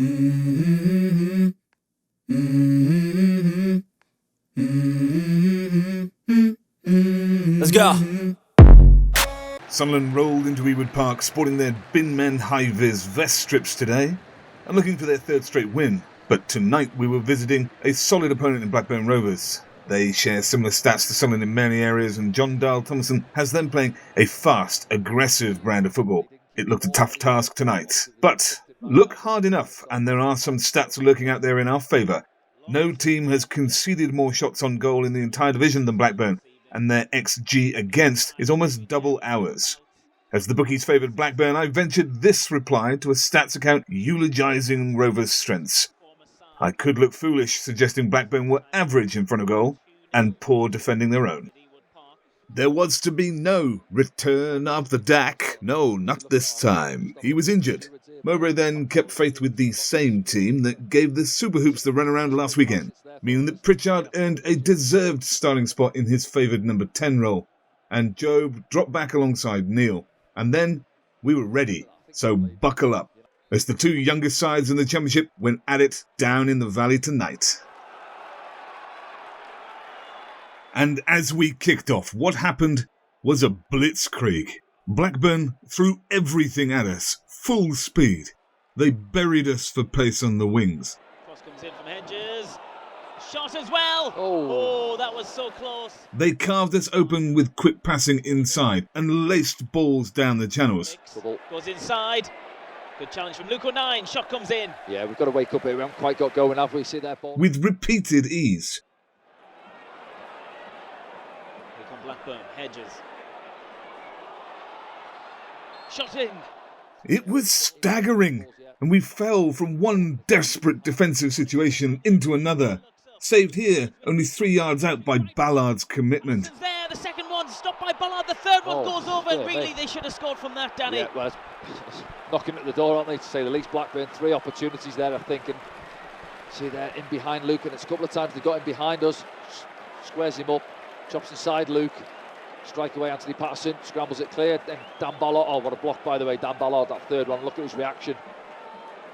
Let's go. Sunderland rolled into Ewood Park sporting their bin men high-vis vest strips today and looking for their third straight win. But tonight we were visiting a solid opponent in Blackburn Rovers. They share similar stats to Sunderland in many areas, and John Dahl Thomason has them playing a fast, aggressive brand of football. It looked a tough task tonight, but look hard enough and there are some stats lurking out there in our favour. No team has conceded more shots on goal in the entire division than Blackburn, and their XG against is almost double ours. As the bookies favoured Blackburn, I ventured this reply to a stats account eulogising Rovers' strengths. I could look foolish suggesting Blackburn were average in front of goal and poor defending their own. There was to be no return of the Dak. No, not this time. He was injured. Mowbray then kept faith with the same team that gave the Super Hoops the runaround last weekend, meaning that Pritchard earned a deserved starting spot in his favoured number 10 role, and Job dropped back alongside Neil. And then we were ready, so buckle up, as the two youngest sides in the Championship went at it down in the valley tonight. And as we kicked off, what happened was a blitzkrieg. Blackburn threw everything at us, full speed. They buried us for pace on the wings. Cross comes in from Hedges. Shot as well. Oh, that was so close. They carved us open with quick passing inside and laced balls down the channels. Goes inside. Good challenge from Luke O'Nien. Shot comes in. Yeah, we've got to wake up here. We haven't quite got going, have we? See that ball? With repeated ease. Here come Blackburn. Hedges. Shot in. It was staggering, and we fell from one desperate defensive situation into another. Saved here, only 3 yards out by Ballard's commitment. There, the second one stopped by Ballard. The third one goes over, and really they should have scored from that, Danny. Yeah, well, it's knocking at the door, aren't they, to say the least. Blackburn, 3 opportunities there, I think, and see there in behind Luke, and it's a couple of times they got him behind us, squares him up, chops inside Luke, strike away Anthony Patterson, scrambles it clear, then Dan Ballard, oh what a block by the way, Dan Ballard, that third one, look at his reaction.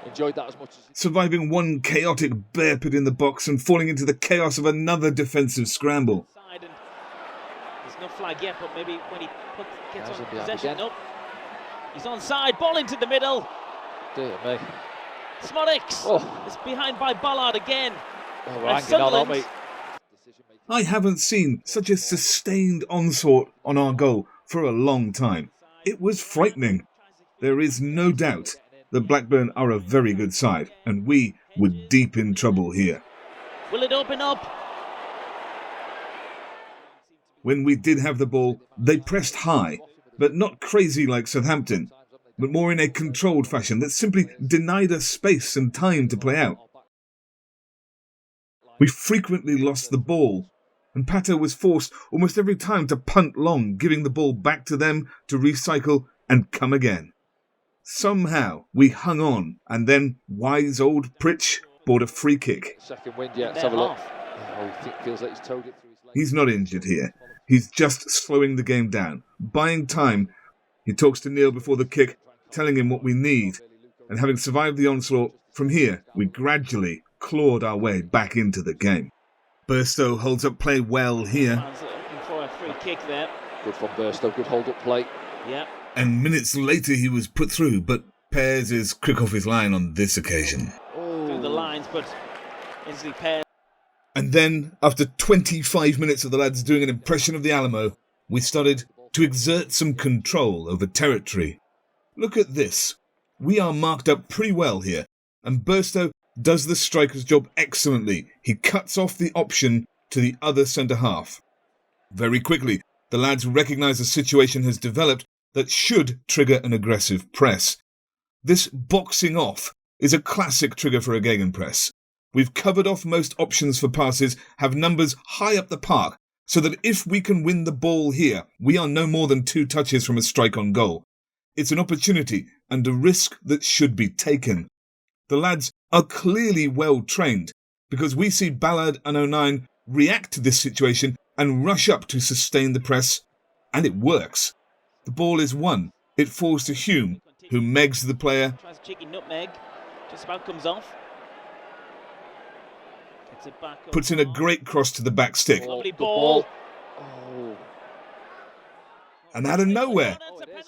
Enjoyed that as much as... Surviving one chaotic bear pit in the box and falling into the chaos of another defensive scramble. There's no flag yet, but maybe when he gets on possession, nope. He's onside, ball into the middle. Dear me. Smolix is behind by Ballard again. Oh, we're hanging on, aren't we? I haven't seen such a sustained onslaught on our goal for a long time. It was frightening. There is no doubt that Blackburn are a very good side, and we were deep in trouble here. Will it open up? When we did have the ball, they pressed high, but not crazy like Southampton, but more in a controlled fashion that simply denied us space and time to play out. We frequently lost the ball, and Pato was forced almost every time to punt long, giving the ball back to them to recycle and come again. Somehow we hung on, and then wise old Pritch bought a free kick. Second wind, yeah, let's have a look. Oh, he feels like he's towed it through his leg. He's not injured here. He's just slowing the game down, buying time. He talks to Neil before the kick, telling him what we need. And having survived the onslaught, from here we gradually clawed our way back into the game. Burstow holds up play well here. Looking for a free kick there. Good from Burstow, good hold up play. Yeah. And minutes later he was put through, but Pears is quick off his line on this occasion. Through the lines, but instantly Pears. And then, after 25 minutes of the lads doing an impression of the Alamo, we started to exert some control over territory. Look at this. We are marked up pretty well here, and Burstow does the striker's job excellently. He cuts off the option to the other centre-half. Very quickly, the lads recognise a situation has developed that should trigger an aggressive press. This boxing off is a classic trigger for a gegenpress. We've covered off most options for passes, have numbers high up the park, so that if we can win the ball here, we are no more than 2 touches from a strike on goal. It's an opportunity and a risk that should be taken. The lads are clearly well trained, because we see Ballard and O'Nien react to this situation and rush up to sustain the press, and it works. The ball is won. It falls to Hume, who megs the player. Tries a cheeky nutmeg. Just about comes off. Gets it back. Puts in a great cross to the back stick. Lovely ball. Oh. And out of nowhere,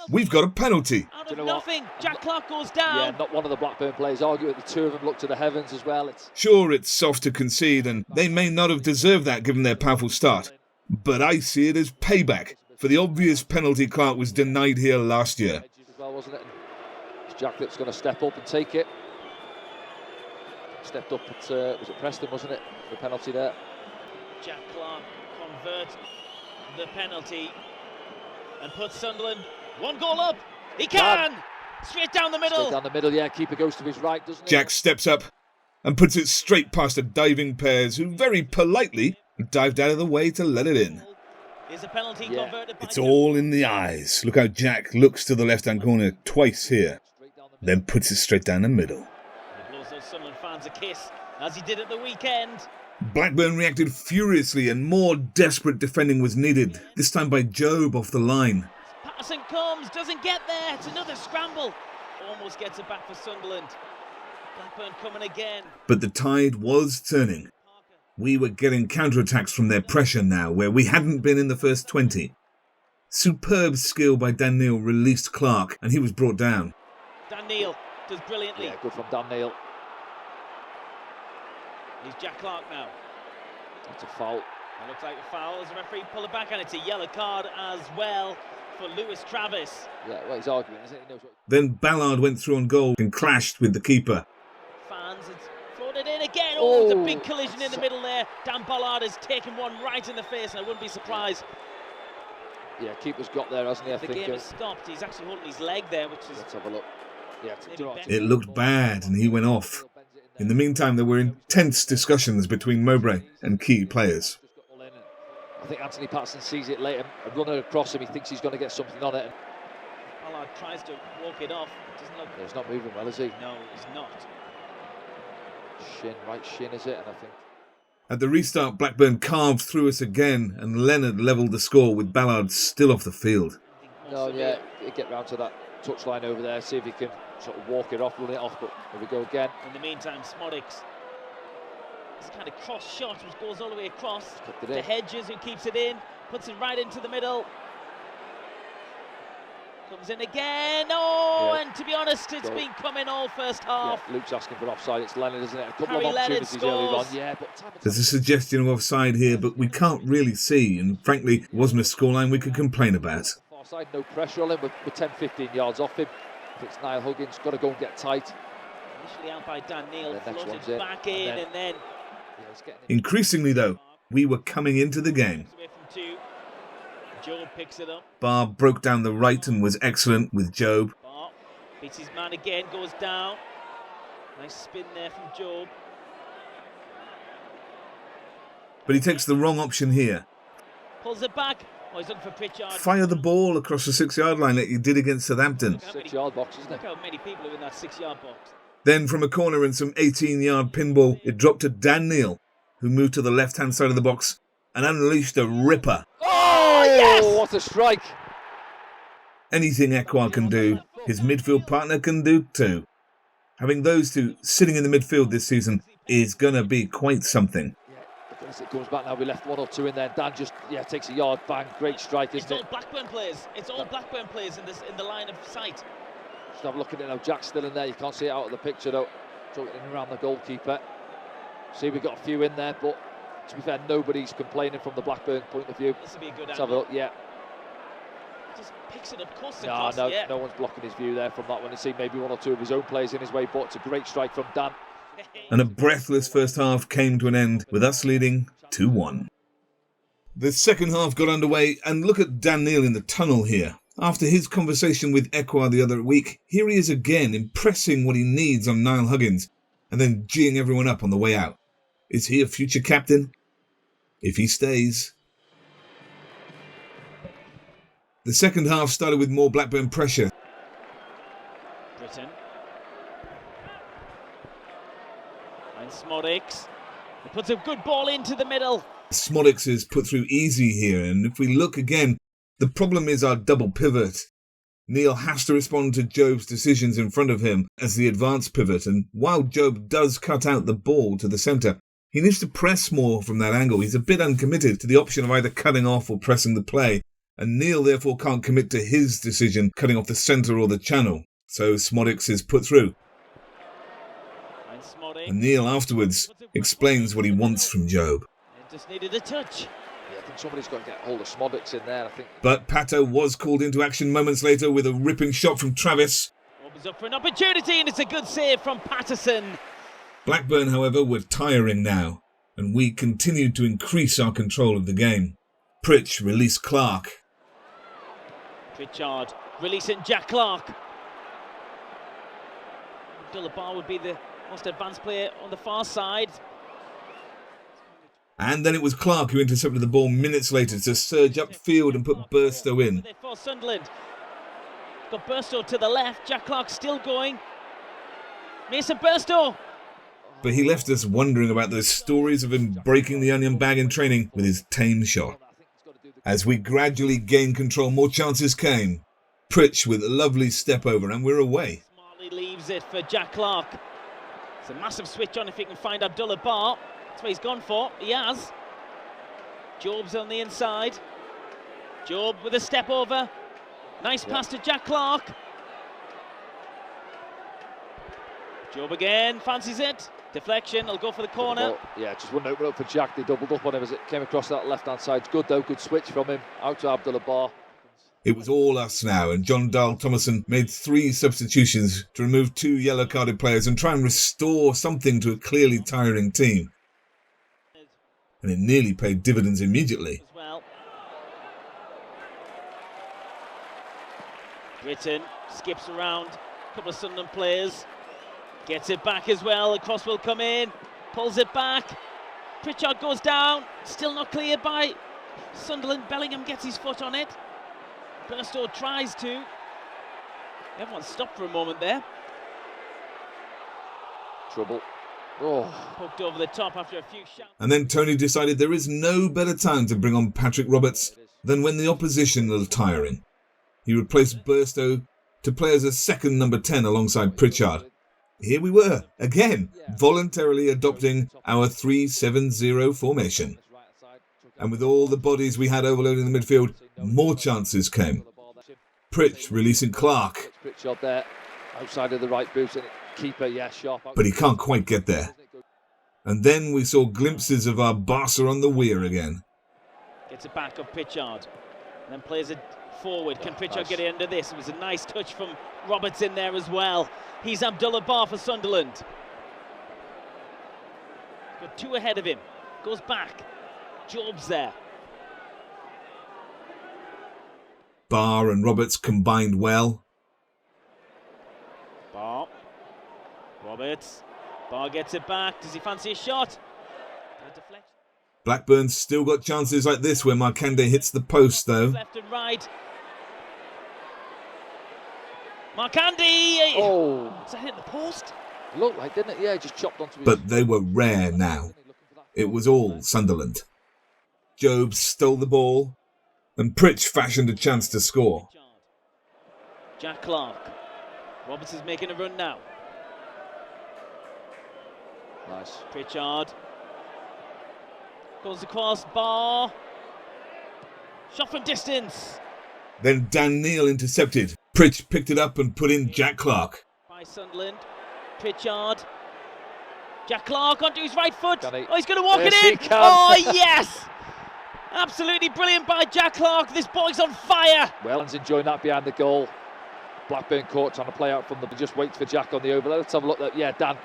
we've got a penalty. Out of nothing, Jack Clarke goes down. Yeah, not one of the Blackburn players argue it. The two of them look to the heavens as well. Sure, it's soft to concede, and they may not have deserved that given their powerful start. But I see it as payback for the obvious penalty Clarke was denied here last year. Well, wasn't it? It's Jack that's going to step up and take it. Stepped up at, was it Preston, wasn't it? The penalty there. Jack Clarke converts the penalty and puts Sunderland one goal up. He can! Straight down the middle. Straight down the middle, yeah. Keeper goes to his right, doesn't he? Jack steps up and puts it straight past a diving Pears, who very politely dived out of the way to let it in. Is a penalty converted by It's all in the eyes. Look how Jack looks to the left-hand corner twice here, then puts it straight down the middle. He blows those Sunderland fans a kiss, as he did at the weekend. Blackburn reacted furiously and more desperate defending was needed, this time by Job off the line. Patterson comes, doesn't get there, it's another scramble. Almost gets it back for Sunderland. Blackburn coming again. But the tide was turning. We were getting counterattacks from their pressure now, where we hadn't been in the first 20. Superb skill by Dan Neil released Clarke, and he was brought down. Dan Neil does brilliantly. Yeah, good from Dan Neil. He's Jack Clarke now. That's a foul. It looks like a foul as the referee pull it back, and it's a yellow card as well for Lewis Travis. Yeah, well, he's arguing, isn't he? He knows what... Then Ballard went through on goal and clashed with the keeper. Fans, it's floated in again. Oh, it's a big collision in the middle there. Dan Ballard has taken one right in the face, and I wouldn't be surprised. Yeah, keeper's got there, hasn't he? I The think game has stopped. He's actually holding his leg there, which is... Let's have a look. Yeah, It looked bad, and he went off. In the meantime, there were intense discussions between Mowbray and key players. I think Anthony Patterson sees it later. A runner across him, he thinks he's going to get something on it. Ballard tries to walk it off. It doesn't look... He's not moving well, is he? No, he's not. Shin, right shin, is it? And I think... At the restart, Blackburn carved through us again, and Leonard levelled the score with Ballard still off the field. No, yeah, he'll get round to that touchline over there, see if he can sort of walk it off, run it off, but here we go again. In the meantime, Smodics, this kind of cross shot which goes all the way across to Hedges, who keeps it in, puts it right into the middle. Comes in again, and to be honest, it's been coming all first half. Yeah, Luke's asking for offside, it's Leonard, isn't it? A couple Harry of opportunities early on, yeah, but... There's a suggestion of offside here, but we can't really see, and frankly, it wasn't a scoreline we could complain about. Far side, no pressure on him, we're 10-15 yards off him. If it's Niall Huggins, got to go and get tight. Initially out by Dan Neil, floated back in, and then... Increasingly, though, we were coming into the game. Job picks it up. Barr broke down the right and was excellent with Job. Barr beats his man again, goes down. Nice spin there from Job. But he takes the wrong option here. Pulls it back. Oh, he's looking for Pritchard. Fire the ball across the 6-yard line like he did against Southampton. 6-yard box, isn't it? Look how many people are in that 6-yard box. Then from a corner and some 18-yard pinball, it dropped to Dan Neil, who moved to the left-hand side of the box and unleashed a ripper. Oh, yes! What a strike! Anything Ekwar can do, his midfield partner can do too. Having those two sitting in the midfield this season is going to be quite something. Yeah, as it comes back now, we left 1 or 2 in there. Dan just takes a yard, bang, great strike, isn't it? It's all Blackburn players. It's all Blackburn players in the line of sight. Just have a look at it now. Jack's still in there. You can't see it out of the picture though. Talking around the goalkeeper. See, we've got a few in there, but to be fair, nobody's complaining from the Blackburn point of view. This will be a good Let's have a look, yeah. Just picks it up, No one's blocking his view there from that one. You see maybe 1 or 2 of his own players in his way, but it's a great strike from Dan. And a breathless first half came to an end with us leading 2-1. The second half got underway, and look at Dan Neil in the tunnel here. After his conversation with Ekwar the other week, here he is again, impressing what he needs on Niall Huggins, and then geeing everyone up on the way out. Is he a future captain? If he stays. The second half started with more Blackburn pressure. Britton. And Smodics. He puts a good ball into the middle. Smodics is put through easy here, and if we look again, the problem is our double pivot. Neil has to respond to Job's decisions in front of him as the advance pivot, and while Job does cut out the ball to the centre, he needs to press more from that angle. He's a bit uncommitted to the option of either cutting off or pressing the play, and Neil therefore can't commit to his decision cutting off the centre or the channel. So Smodics is put through. And Neil afterwards explains what he wants from Job. It just needed a touch. Yeah, I think somebody's got to get hold of Smodics in there, I think. But Pato was called into action moments later with a ripping shot from Travis. Opens up for an opportunity, and it's a good save from Patterson. Blackburn, however, were tiring now, and we continued to increase our control of the game. Pritch released Clarke. Pritchard releasing Jack Clarke. Abdullah would be the most advanced player on the far side. And then it was Clarke who intercepted the ball minutes later to surge upfield and put Burstow in. For Sunderland. Got Burstow to the left. Jack Clarke still going. Mason Burstow. But he left us wondering about those stories of him breaking the onion bag in training with his tame shot. As we gradually gained control, more chances came. Pritch with a lovely step over, and we're away. Smartly leaves it for Jack Clarke. It's a massive switch on if he can find Abdullah Bar. That's what he's gone for. He has. Job's on the inside. Job with a step over. Nice pass to Jack Clarke. Job again, fancies it. Deflection, he'll go for the corner. Yeah, just wouldn't open up for Jack. They doubled up on him as it came across that left-hand side. It's good though, good switch from him. Out to Abdullah Bar. It was all us now, and John Dahl Thomason made 3 substitutions to remove 2 yellow-carded players and try and restore something to a clearly tiring team. And it nearly paid dividends immediately. Well. Britton skips around a couple of Sunderland players. Gets it back as well, the cross will come in, pulls it back. Pritchard goes down, still not cleared by Sunderland. Bellingham gets his foot on it. Burstow tries to. Everyone stopped for a moment there. Trouble. Poked over the top after a few shots. And then Tony decided there is no better time to bring on Patrick Roberts than when the opposition are tiring. He replaced Burstow to play as a second number 10 alongside Pritchard. Here we were, again, voluntarily adopting our 3-7-0 formation. And with all the bodies we had overloading the midfield, more chances came. Pritch releasing Clarke. Pritchard there, outside of the right boot, and keeper, yeah, sharp. But he can't quite get there. And then we saw glimpses of our Barca on the weir again. Gets it back of Pritchard, and then plays it forward. Can Pritchard get it under this? It was a nice touch from Roberts in there as well. He's Abdullah Bar for Sunderland. Got 2 ahead of him. Goes back. Job's there. Bar and Roberts combined well. Bar. Roberts. Bar gets it back. Does he fancy a shot? Blackburn's still got chances like this where Markande hits the post though. Left and right. Markande! Oh! Does that hit the post? Looked like, didn't it? Yeah, he just chopped onto his... But they were rare now. It was all Sunderland. Job stole the ball, and Pritch fashioned a chance to score. Jack Clarke. Roberts is making a run now. Nice. Pritchard. Goes across, Bar. Shot from distance. Then Dan Neil intercepted. Pritch picked it up and put in Jack Clarke. By Sunderland. Pritchard. Jack Clarke onto his right foot. Oh, he's going to walk it in. Oh, yes! Absolutely brilliant by Jack Clarke. This boy's on fire. Wellens enjoying that behind the goal. Blackburn court trying to play out from the... Just waits for Jack on the overlay. Let's have a look. Yeah, Dan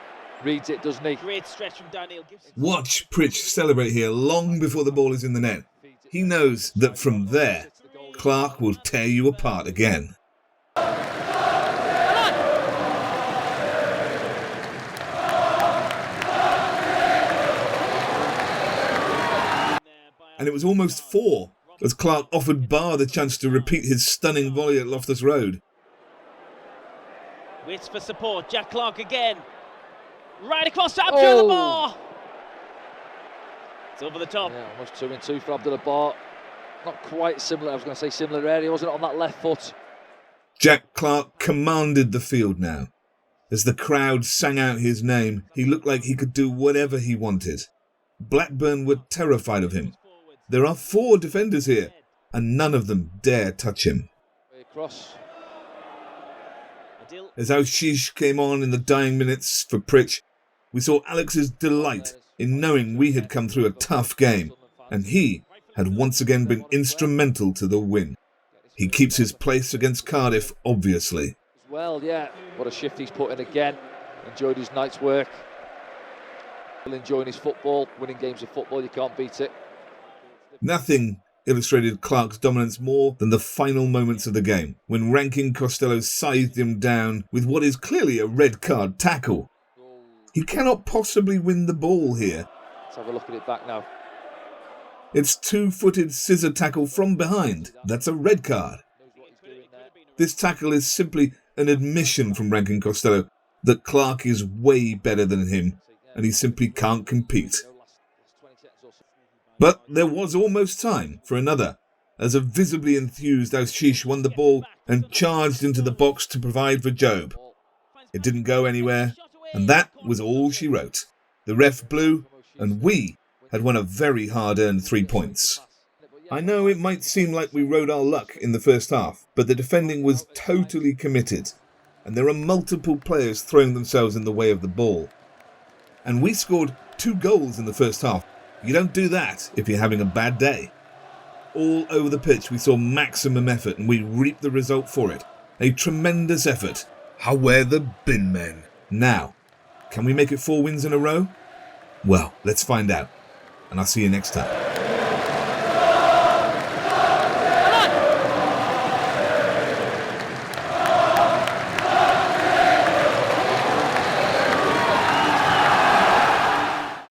reads it, doesn't he? Great stretch from Daniel Gibson. Watch Pritch celebrate here long before the ball is in the net. He knows that from there, Clarke will tear you apart again. And it was almost 4 as Clarke offered Bar the chance to repeat his stunning volley at Loftus Road. Waits for support. Jack Clarke again. Right across to Abdullah Bar. It's over the top. Yeah, almost 2-2 for Abdullah Bar. Not quite similar. I was going to say similar area, wasn't it, on that left foot? Jack Clarke commanded the field now. As the crowd sang out his name, he looked like he could do whatever he wanted. Blackburn were terrified of him. There are 4 defenders here, and none of them dare touch him. Across. As Aouchiche came on in the dying minutes for Pritch, we saw Alex's delight in knowing we had come through a tough game, and he had once again been instrumental to the win. He keeps his place against Cardiff, obviously. Well, yeah, what a shift he's put in again. Enjoyed his night's work. Still enjoying his football, winning games of football, you can't beat it. Nothing illustrated Clarke's dominance more than the final moments of the game, when Rankin Costello scythed him down with what is clearly a red card tackle. He cannot possibly win the ball here. Let's have a look at it back now. It's 2-footed scissor tackle from behind. That's a red card. This tackle is simply an admission from Rankin Costello that Clarke is way better than him, and he simply can't compete. But there was almost time for another, as a visibly enthused Aouchiche won the ball and charged into the box to provide for Job. It didn't go anywhere, and that was all she wrote. The ref blew, and we had won a very hard-earned 3 points. I know it might seem like we rode our luck in the first half, but the defending was totally committed, and there are multiple players throwing themselves in the way of the ball. And we scored 2 goals in the first half. You don't do that if you're having a bad day. All over the pitch we saw maximum effort, and we reaped the result for it. A tremendous effort. How were the bin men? Now, can we make it 4 wins in a row? Well, let's find out, and I'll see you next time.